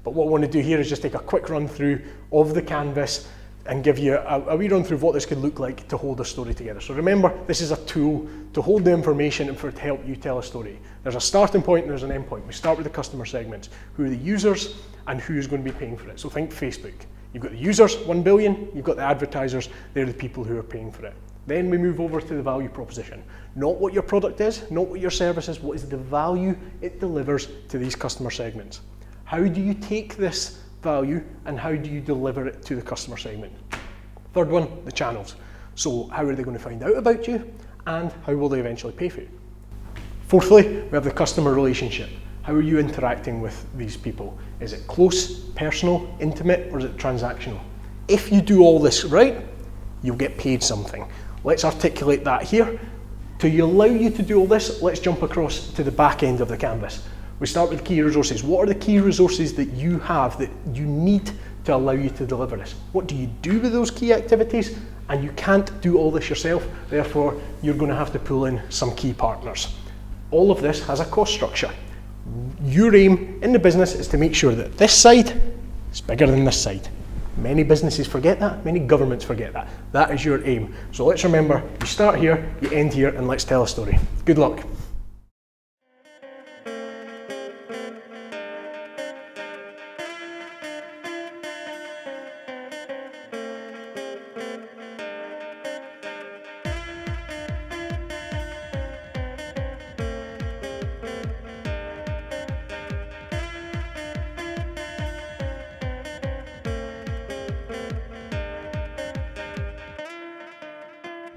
But what we want to do here is just take a quick run through of the canvas and give you a wee run through of what this could look like to hold a story together. So remember, this is a tool to hold the information and for it to help you tell a story. There's a starting point and there's an end point. We start with the customer segments, who are the users and who's going to be paying for it. So think Facebook. You've got the users, 1 billion, you've got the advertisers, they're the people who are paying for it. Then we move over to the value proposition. Not what your product is, not what your service is, what is the value it delivers to these customer segments. How do you take this value and how do you deliver it to the customer segment? Third one, the channels. So how are they going to find out about you and how will they eventually pay for you? Fourthly, we have the customer relationship. How are you interacting with these people? Is it close, personal, intimate, or is it transactional? If you do all this right, you'll get paid something. Let's articulate that here. To allow you to do all this, let's jump across to the back end of the canvas. We start with key resources. What are the key resources that you have that you need to allow you to deliver this? What do you do with those key activities? And you can't do all this yourself, therefore you're going to have to pull in some key partners. All of this has a cost structure. Your aim in the business is to make sure that this side is bigger than this side. Many businesses forget that, many governments forget that. That is your aim. So let's remember, you start here, you end here, and let's tell a story. Good luck.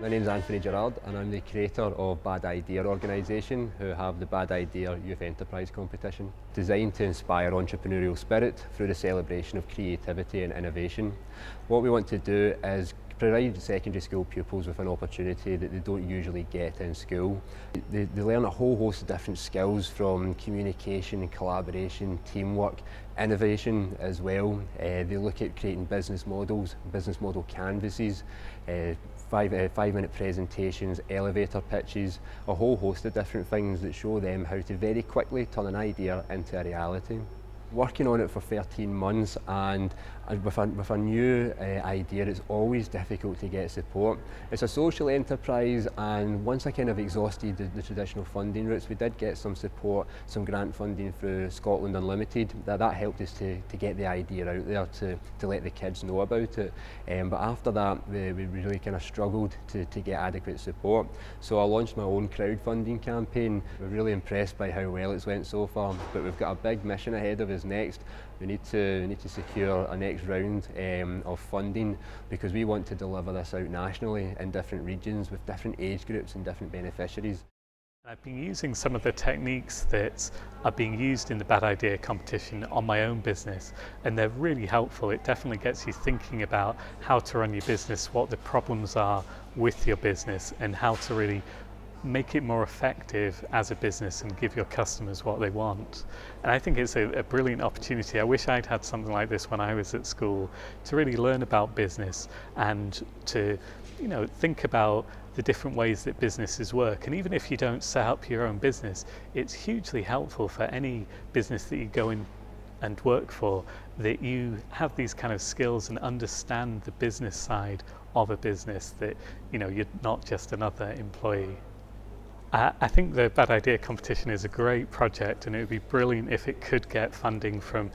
My name is Anthony Gerard and I'm the creator of Bad Idea organisation, who have the Bad Idea Youth Enterprise Competition, designed to inspire entrepreneurial spirit through the celebration of creativity and innovation. What we want to do is provide secondary school pupils with an opportunity that they don't usually get in school. They learn a whole host of different skills, from communication and collaboration, teamwork, innovation as well. They look at creating business models, business model canvases, 5-minute presentations, elevator pitches, a whole host of different things that show them how to very quickly turn an idea into a reality. Working on it for 13 months and with a new idea, it's always difficult to get support. It's a social enterprise, and once I kind of exhausted the traditional funding routes, we did get some support, some grant funding through Scotland Unlimited. That helped us to get the idea out there, to let the kids know about it. But after that, we really kind of struggled to get adequate support. So I launched my own crowdfunding campaign. We're really impressed by how well it's went so far, but we've got a big mission ahead of us next. We need to secure a next round of funding, because we want to deliver this out nationally in different regions with different age groups and different beneficiaries. I've been using some of the techniques that are being used in the Bad Idea competition on my own business, and they're really helpful. It definitely gets you thinking about how to run your business, what the problems are with your business, and how to really make it more effective as a business and give your customers what they want. And I think it's a brilliant opportunity. I wish I'd had something like this when I was at school, to really learn about business and to, think about the different ways that businesses work. And even if you don't set up your own business, it's hugely helpful for any business that you go in and work for, that you have these kind of skills and understand the business side of a business, that you're not just another employee. I think the Bad Idea competition is a great project, and it would be brilliant if it could get funding from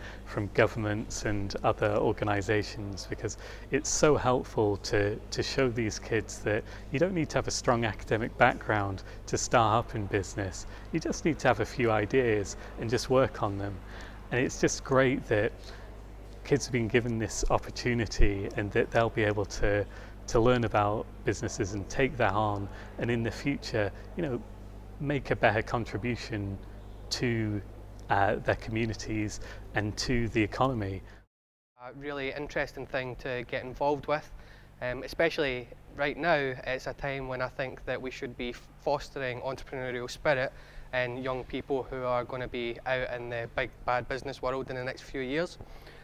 governments and other organisations, because it's so helpful to show these kids that you don't need to have a strong academic background to start up in business. You just need to have a few ideas and just work on them. And it's just great that kids have been given this opportunity, and that they'll be able to learn about businesses and take that on, and in the future, make a better contribution to their communities and to the economy. A really interesting thing to get involved with, especially right now. It's a time when I think that we should be fostering entrepreneurial spirit in young people who are going to be out in the big bad business world in the next few years.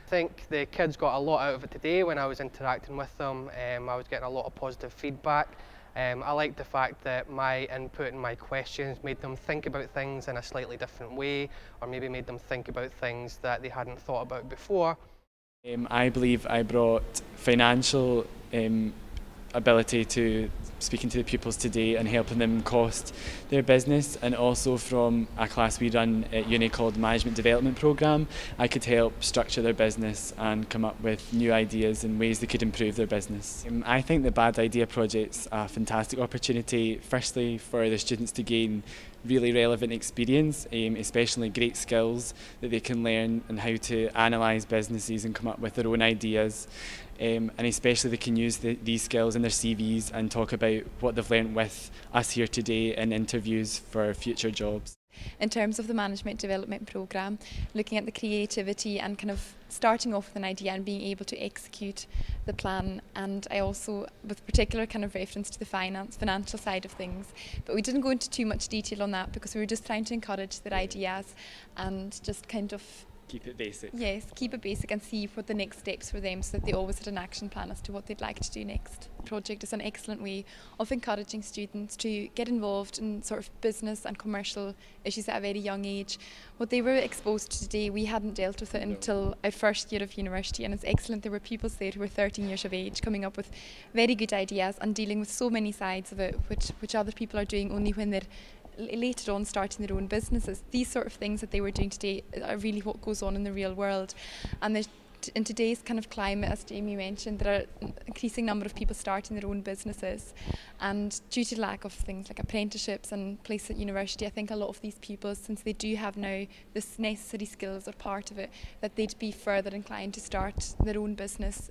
I think the kids got a lot out of it today when I was interacting with them. I was getting a lot of positive feedback, I liked the fact that my input and my questions made them think about things in a slightly different way, or maybe made them think about things that they hadn't thought about before. I believe I brought financial ability to speaking to the pupils today and helping them cost their business, and also from a class we run at uni called Management Development Programme, I could help structure their business and come up with new ideas and ways they could improve their business. I think the Bad Idea Project's a fantastic opportunity, firstly for the students to gain really relevant experience, especially great skills that they can learn and how to analyse businesses and come up with their own ideas. And especially they can use these skills in their CVs and talk about what they've learnt with us here today in interviews for future jobs. In terms of the management development programme, looking at the creativity and kind of starting off with an idea and being able to execute the plan, and I also, with particular kind of reference to the financial side of things, but we didn't go into too much detail on that because we were just trying to encourage their ideas and just kind of keep it basic. Yes, keep it basic and see what the next steps for them, so that they always had an action plan as to what they'd like to do next. The project is an excellent way of encouraging students to get involved in sort of business and commercial issues at a very young age. What they were exposed to today, we hadn't dealt with it until our first year of university, and it's excellent. There were pupils there who were 13 years of age coming up with very good ideas and dealing with so many sides of it, which other people are doing only when they're later on starting their own businesses. These sort of things that they were doing today are really what goes on in the real world. And in today's kind of climate, as Jamie mentioned, there are an increasing number of people starting their own businesses, and due to lack of things like apprenticeships and place at university, I think a lot of these pupils, since they do have now this necessary skills or part of it, that they'd be further inclined to start their own business.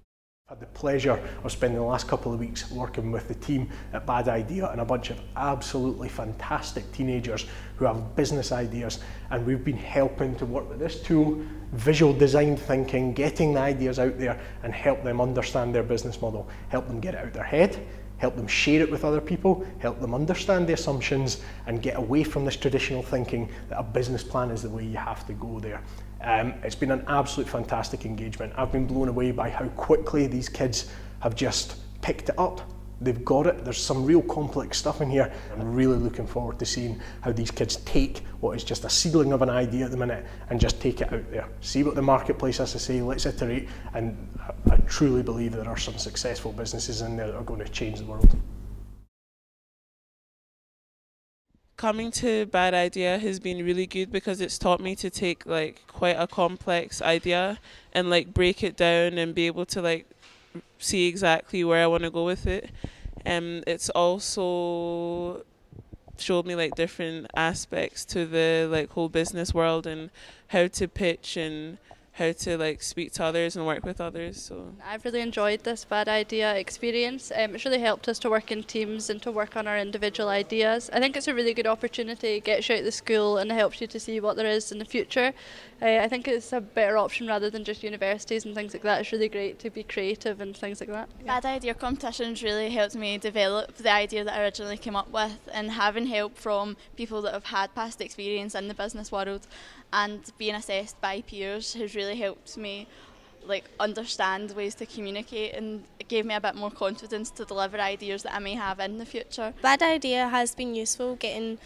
I've had the pleasure of spending the last couple of weeks working with the team at Bad Idea and a bunch of absolutely fantastic teenagers who have business ideas, and we've been helping to work with this tool, visual design thinking, getting the ideas out there and help them understand their business model, help them get it out their head, help them share it with other people, help them understand the assumptions and get away from this traditional thinking that a business plan is the way you have to go there. It's been an absolute fantastic engagement. I've been blown away by how quickly these kids have just picked it up. They've got it. There's some real complex stuff in here. I'm really looking forward to seeing how these kids take what is just a seedling of an idea at the minute and just take it out there. See what the marketplace has to say, let's iterate, and I truly believe there are some successful businesses in there that are going to change the world. Coming to Bad Idea has been really good because it's taught me to take like quite a complex idea and like break it down and be able to like see exactly where I want to go with it. It's also showed me like different aspects to the like whole business world and how to pitch and how to like speak to others and work with others. So I've really enjoyed this Bad Idea experience. It's really helped us to work in teams and to work on our individual ideas. I think it's a really good opportunity. It gets you out of the school and helps you to see what there is in the future. I think it's a better option rather than just universities and things like that. It's really great to be creative and things like that. Bad Idea competitions really helped me develop the idea that I originally came up with, and having help from people that have had past experience in the business world and being assessed by peers has really helped me like understand ways to communicate, and it gave me a bit more confidence to deliver ideas that I may have in the future. Bad Idea has been useful, getting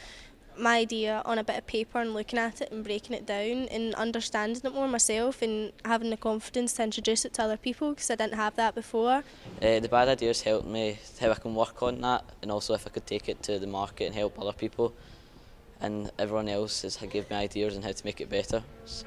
my idea on a bit of paper and looking at it and breaking it down and understanding it more myself and having the confidence to introduce it to other people, because I didn't have that before. The Bad Ideas helped me how I can work on that, and also if I could take it to the market and help other people, and everyone else has gave me ideas on how to make it better. So.